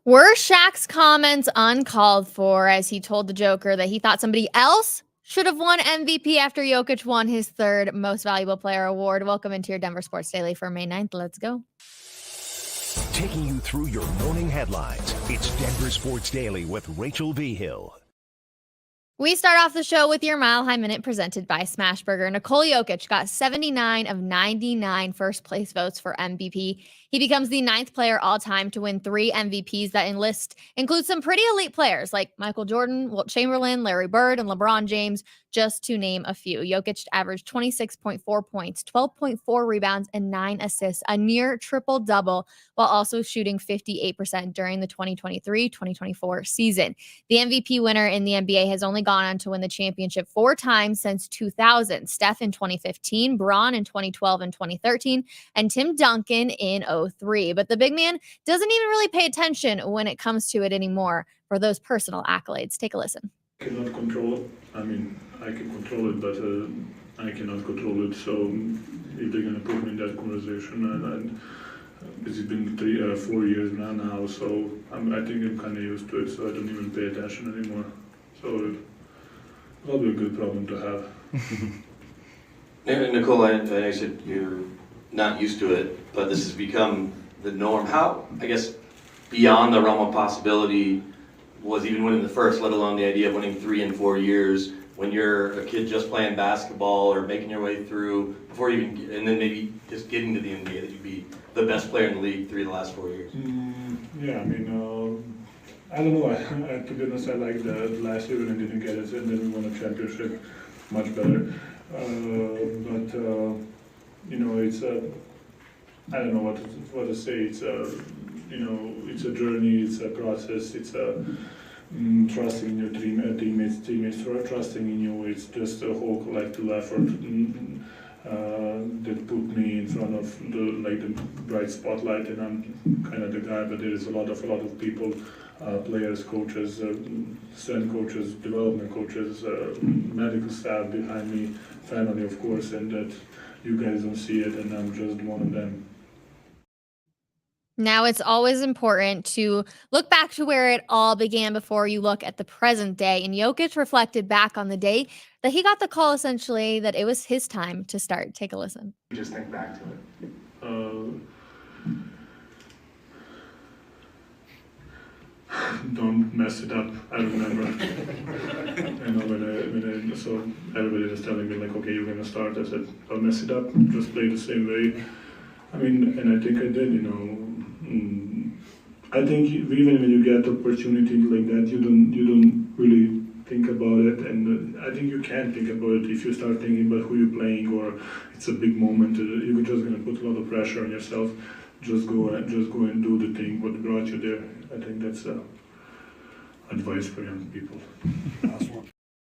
Were Shaq's comments uncalled for as he told the Joker that he thought somebody else should have won MVP after Jokic won his third Most Valuable Player award? Welcome into your Denver Sports Daily for May 9th. Let's go. Taking you through your morning headlines, it's Denver Sports Daily with Rachel V. Hill. We start off the show with your Mile High Minute presented by Smashburger. Nikola Jokic got 79 of 99 first place votes for MVP. He becomes the 9th player all time to win 3 MVPs. That list includes some pretty elite players like Michael Jordan, Wilt Chamberlain, Larry Bird, and LeBron James, just to name a few. Jokic averaged 26.4 points, 12.4 rebounds, and 9 assists, a near triple-double, while also shooting 58% during the 2023-2024 season. The MVP winner in the NBA has only gone on to win the championship 4 times since 2000. Steph in 2015, Bron in 2012 and 2013, and Tim Duncan in 2003. But the big man doesn't even really pay attention when it comes to it anymore for those personal accolades. Take a listen. I cannot control it. I mean, I can control it, but I cannot control it. So if they're going to put me in that conversation, and it's been 4 years now, so I think I'm kind of used to it, so I don't even pay attention anymore. So it's probably a good problem to have. Nikola, I know you said you're not used to it, but this has become the norm. How, I guess, beyond the realm of possibility was even winning the first, let alone the idea of winning 3 in 4 years, when you're a kid just playing basketball or making your way through before you even, and then maybe just getting to the NBA, that you'd be the best player in the league 3 of the last 4 years? Yeah, I mean, I don't know. To be honest, I like the last year when I didn't get it, and then we won a championship, much better. But it's I don't know what to say. It's it's a journey, it's a process, it's a trusting in your teammates, trusting in you. It's just a whole collective effort that put me in front of the bright spotlight, and I'm kind of the guy. But there is a lot of people, players, coaches, strength coaches, development coaches, medical staff behind me, family of course, and that you guys don't see it, and I'm just one of them. Now, it's always important to look back to where it all began before you look at the present day. And Jokic reflected back on the day that he got the call, essentially, that it was his time to start. Take a listen. Just think back to it. Don't mess it up. I remember. when I so everybody was telling me like, okay, you're gonna start. I said, don't mess it up. Just play the same way. I mean, and I think I did. I think even when you get opportunity like that, you don't really think about it, and I think you can think about it if you start thinking about who you're playing, or it's a big moment. You're just gonna put a lot of pressure on yourself. Just go and do the thing what brought you there. I think that's advice for young people.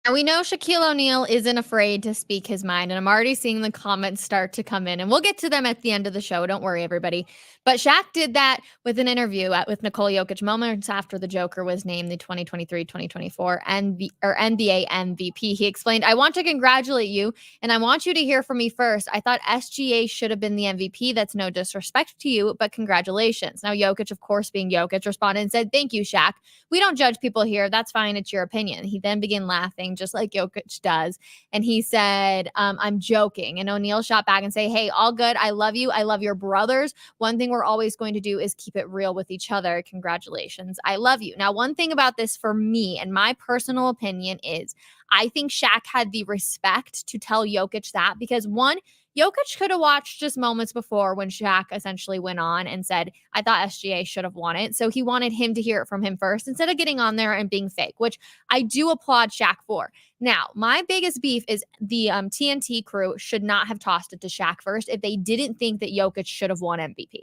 And we know Shaquille O'Neal isn't afraid to speak his mind, and I'm already seeing the comments start to come in, and we'll get to them at the end of the show. Don't worry, everybody. But Shaq did that with an interview with Nikola Jokic moments after the Joker was named the 2023-2024 NBA MVP. He explained, I want to congratulate you, and I want you to hear from me first. I thought SGA should have been the MVP. That's no disrespect to you, but congratulations. Now, Jokic, of course, being Jokic, responded and said, thank you, Shaq. We don't judge people here. That's fine. It's your opinion. He then began laughing, just like Jokic does. And he said, I'm joking. And O'Neal shot back and say, hey, all good. I love you. I love your brothers. One thing we're always going to do is keep it real with each other. Congratulations. I love you. Now, one thing about this for me and my personal opinion is I think Shaq had the respect to tell Jokic that because one, Jokic could have watched just moments before when Shaq essentially went on and said, I thought SGA should have won it. So he wanted him to hear it from him first instead of getting on there and being fake, which I do applaud Shaq for. Now, my biggest beef is the TNT crew should not have tossed it to Shaq first if they didn't think that Jokic should have won MVP.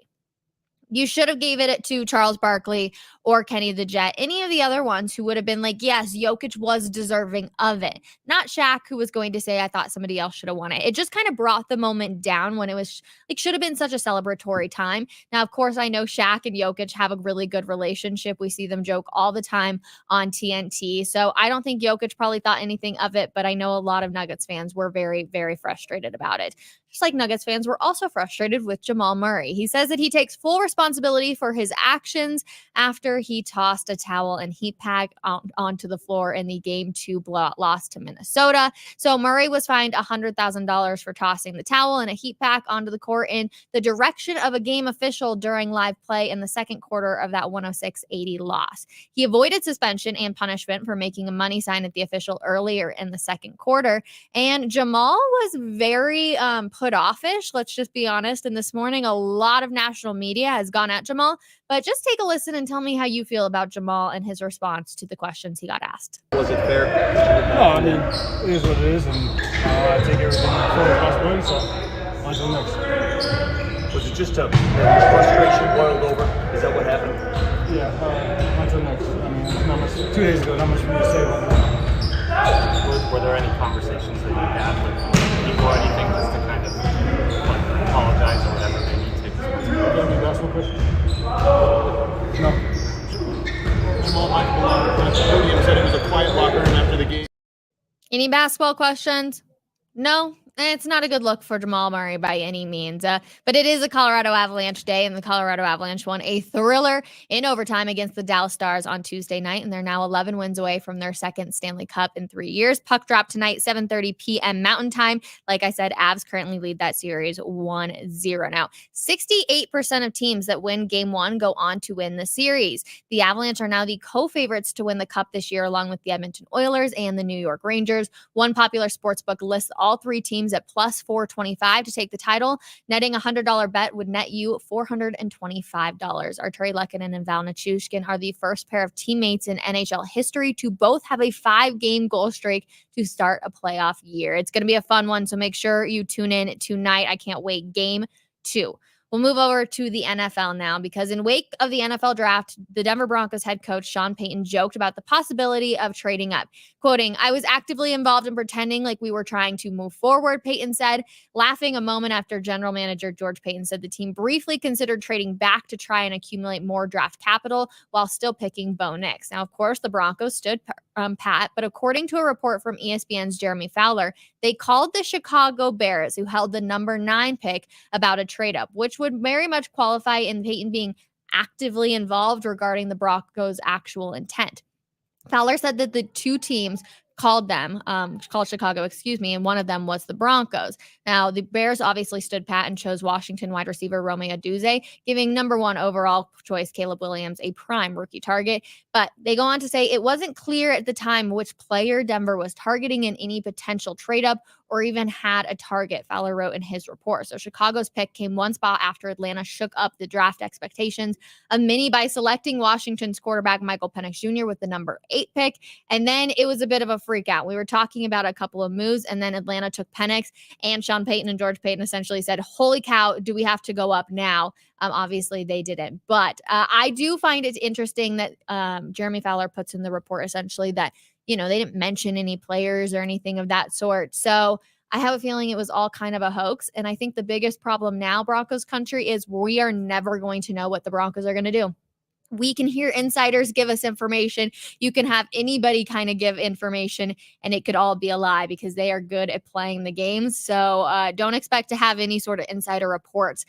You should have gave it to Charles Barkley or Kenny the Jet, any of the other ones who would have been like, yes, Jokic was deserving of it. Not Shaq, who was going to say, I thought somebody else should have won it. It just kind of brought the moment down when it was like, should have been such a celebratory time. Now, of course, I know Shaq and Jokic have a really good relationship. We see them joke all the time on TNT. So I don't think Jokic probably thought anything of it, but I know a lot of Nuggets fans were very, very frustrated about it. just like Nuggets fans, were also frustrated with Jamal Murray. He says that he takes full responsibility for his actions after he tossed a towel and heat pack onto the floor in the Game 2 blowout loss to Minnesota. So Murray was fined $100,000 for tossing the towel and a heat pack onto the court in the direction of a game official during live play in the second quarter of that 106-80 loss. He avoided suspension and punishment for making a money sign at the official earlier in the second quarter. And Jamal was very put offish, let's just be honest. And this morning, a lot of national media has gone at Jamal. But just take a listen and tell me how you feel about Jamal and his response to the questions he got asked. Was it fair? No, I mean, it is what it is, and I take everything full responsibility, so on to the next. Was it just frustration boiled over? Is that what happened? Yeah, on to the next. I mean, not much, 2 days ago, not much for me to say about that. Were there any conversations that you had with people or anything just to kind of like apologize or whatever they need to? You have any basketball questions? No. Jamal Michael on the podium said it was a quiet locker room after the game. Any basketball questions? No. It's not a good look for Jamal Murray by any means, but it is a Colorado Avalanche day, and the Colorado Avalanche won a thriller in overtime against the Dallas Stars on Tuesday night, and they're now 11 wins away from their second Stanley Cup in 3 years. Puck drop tonight, 7:30 p.m. Mountain Time. Like I said, Avs currently lead that series 1-0. Now, 68% of teams that win Game 1 go on to win the series. The Avalanche are now the co-favorites to win the Cup this year, along with the Edmonton Oilers and the New York Rangers. One popular sportsbook lists all three teams at plus 425 to take the title. Netting a $100 bet would net you $425. Arturi Lehkonen and Val Nichushkin are the first pair of teammates in NHL history to both have a 5-game goal streak to start a playoff year. It's going to be a fun one, so make sure you tune in tonight. I can't wait. Game 2. We'll move over to the NFL now, because in wake of the NFL draft, the Denver Broncos head coach Sean Payton joked about the possibility of trading up. Quoting, "I was actively involved in pretending like we were trying to move forward," Payton said, laughing a moment after general manager George Payton said the team briefly considered trading back to try and accumulate more draft capital while still picking Bo Nix. Now, of course, the Broncos stood pat, but according to a report from ESPN's Jeremy Fowler, they called the Chicago Bears, who held the number 9 pick, about a trade up, which would very much qualify in Payton being actively involved regarding the Broncos' actual intent. Fowler said that the two teams called Chicago, and one of them was the Broncos. Now, the Bears obviously stood pat and chose Washington wide receiver Romeo Duzé, giving number 1 overall choice Caleb Williams a prime rookie target. But they go on to say it wasn't clear at the time which player Denver was targeting in any potential trade up or even had a target, Fowler wrote in his report. So Chicago's pick came one spot after Atlanta shook up the draft expectations of many by selecting Washington's quarterback Michael Penix Jr. with the number 8 pick. And then it was a bit of a freak out. We were talking about a couple of moves, and then Atlanta took Penix, and Sean Payton and George Payton essentially said, holy cow, do we have to go up now? Obviously, they didn't. But I do find it interesting that Jeremy Fowler puts in the report essentially that, they didn't mention any players or anything of that sort. So I have a feeling it was all kind of a hoax. And I think the biggest problem now, Broncos country, is we are never going to know what the Broncos are going to do. We can hear insiders give us information. You can have anybody kind of give information, and it could all be a lie because they are good at playing the games. So don't expect to have any sort of insider reports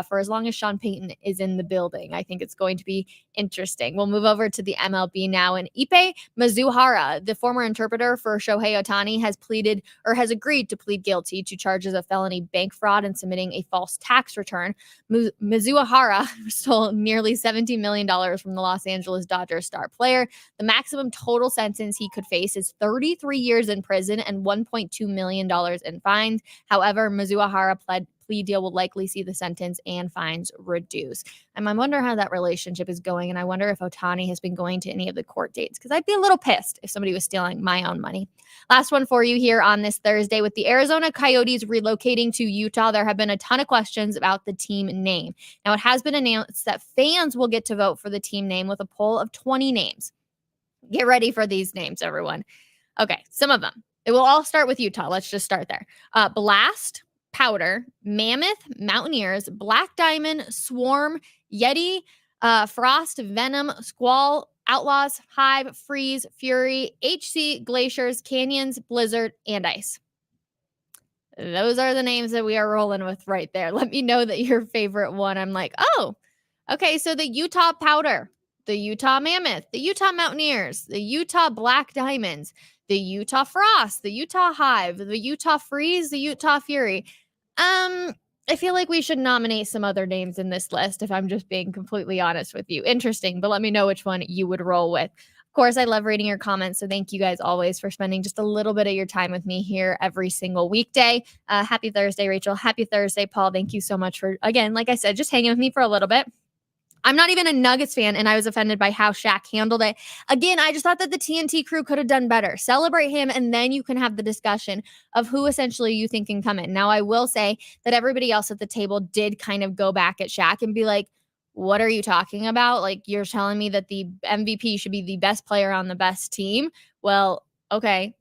for as long as Sean Payton is in the building. I think it's going to be interesting. We'll move over to the MLB now. And Ippei Mizuhara, the former interpreter for Shohei Ohtani, has agreed to plead guilty to charges of felony bank fraud and submitting a false tax return. Mizuhara stole nearly $70 million from the Los Angeles Dodgers star player. The maximum total sentence he could face is 33 years in prison and $1.2 million in fines. However, Mizuhara plea deal will likely see the sentence and fines reduce. And I wonder how that relationship is going, and I wonder if Ohtani has been going to any of the court dates, because I'd be a little pissed if somebody was stealing my own money. Last one for you here on this Thursday. With the Arizona Coyotes relocating to Utah, there have been a ton of questions about the team name. Now, it has been announced that fans will get to vote for the team name with a poll of 20 names. Get ready for these names, everyone. Okay, some of them. It will all start with Utah. Let's just start there. Blast, Powder, Mammoth, Mountaineers, Black Diamond, Swarm, Yeti, Frost, Venom, Squall, Outlaws, Hive, Freeze, Fury, HC, Glaciers, Canyons, Blizzard, and Ice. Those are the names that we are rolling with right there. Let me know that your favorite one. I'm like, oh, okay. So the Utah Powder, the Utah Mammoth, the Utah Mountaineers, the Utah Black Diamonds, the Utah Frost, the Utah Hive, the Utah Freeze, the Utah Fury. I feel like we should nominate some other names in this list if I'm just being completely honest with you. Interesting, but let me know which one you would roll with. Of course, I love reading your comments, so thank you guys always for spending just a little bit of your time with me here every single weekday. Happy Thursday, Rachel. Happy Thursday, Paul. Thank you so much for, again, like I said, just hanging with me for a little bit. I'm not even a Nuggets fan, and I was offended by how Shaq handled it. Again, I just thought that the TNT crew could have done better. Celebrate him, and then you can have the discussion of who essentially you think can come in. Now, I will say that everybody else at the table did kind of go back at Shaq and be like, what are you talking about? Like, you're telling me that the MVP should be the best player on the best team? Well, okay.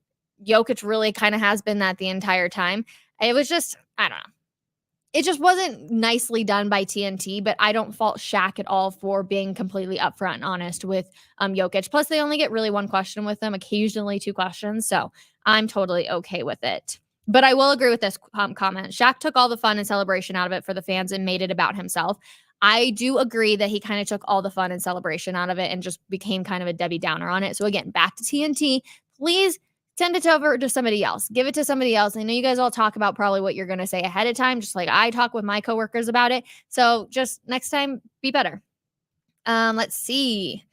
Jokic really kind of has been that the entire time. It was just, I don't know. It just wasn't nicely done by TNT, but I don't fault Shaq at all for being completely upfront and honest with Jokic. Plus, they only get really one question with them, occasionally 2 questions. So I'm totally okay with it. But I will agree with this comment. Shaq took all the fun and celebration out of it for the fans and made it about himself. I do agree that he kind of took all the fun and celebration out of it and just became kind of a Debbie Downer on it. So again, back to TNT. Please send it over to somebody else. Give it to somebody else. I know you guys all talk about probably what you're going to say ahead of time, just like I talk with my coworkers about it. So just next time, be better. Let's see.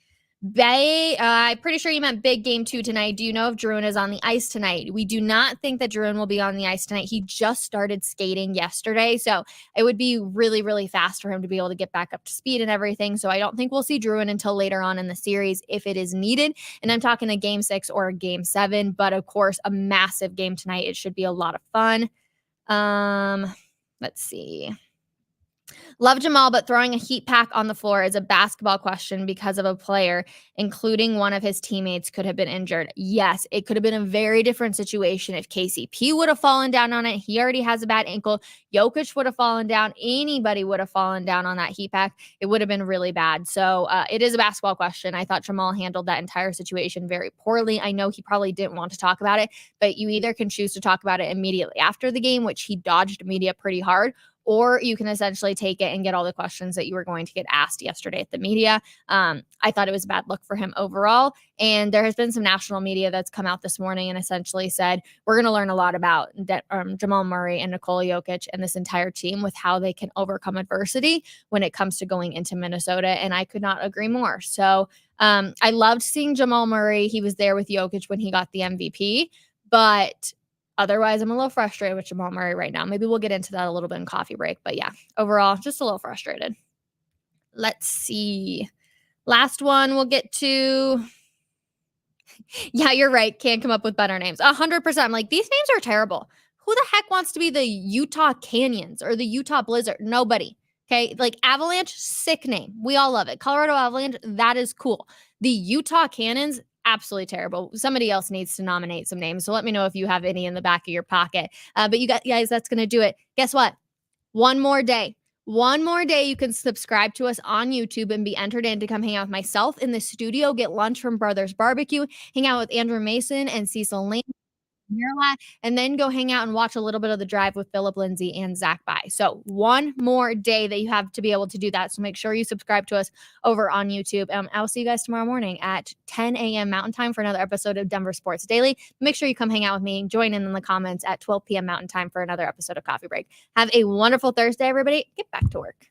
I'm pretty sure you meant big game 2 tonight. Do you know if Druin is on the ice tonight? We do not think that Druin will be on the ice tonight. He just started skating yesterday, so it would be really, really fast for him to be able to get back up to speed and everything. So I don't think we'll see Druin until later on in the series if it is needed. And I'm talking a game 6 or a game 7, but of course, a massive game tonight. It should be a lot of fun. Let's see. Love Jamal, but throwing a heat pack on the floor is a basketball question because of a player, including one of his teammates, could have been injured. Yes, it could have been a very different situation if KCP would have fallen down on it. He already has a bad ankle. Jokic would have fallen down. Anybody would have fallen down on that heat pack. It would have been really bad. So it is a basketball question. I thought Jamal handled that entire situation very poorly. I know he probably didn't want to talk about it, but you either can choose to talk about it immediately after the game, which he dodged media pretty hard, or you can essentially take it and get all the questions that you were going to get asked yesterday at the media. I thought it was a bad look for him overall. And there has been some national media that's come out this morning and essentially said, we're going to learn a lot about Jamal Murray and Nikola Jokic and this entire team with how they can overcome adversity when it comes to going into Minnesota. And I could not agree more. So I loved seeing Jamal Murray. He was there with Jokic when he got the MVP, but otherwise, I'm a little frustrated with Jamal Murray right now. Maybe we'll get into that a little bit in coffee break. But yeah, overall, just a little frustrated. Let's see. Last one we'll get to. Yeah, you're right. Can't come up with better names. 100%. I'm like, these names are terrible. Who the heck wants to be the Utah Canyons or the Utah Blizzard? Nobody. Okay. Like Avalanche, sick name. We all love it. Colorado Avalanche, that is cool. The Utah Cannons, absolutely terrible. Somebody else needs to nominate some names. So let me know if you have any in the back of your pocket. But you guys, that's going to do it. Guess what? One more day. One more day you can subscribe to us on YouTube and be entered in to come hang out with myself in the studio, get lunch from Brothers Barbecue, hang out with Andrew Mason and Cecil Lane, and then go hang out and watch a little bit of The Drive with Philip Lindsay and Zach By. So one more day that you have to be able to do that. So make sure you subscribe to us over on YouTube. I'll see you guys tomorrow morning at 10 a.m. Mountain Time for another episode of Denver Sports Daily. Make sure you come hang out with me. Join in the comments at 12 p.m. Mountain Time for another episode of Coffee Break. Have a wonderful Thursday, everybody. Get back to work.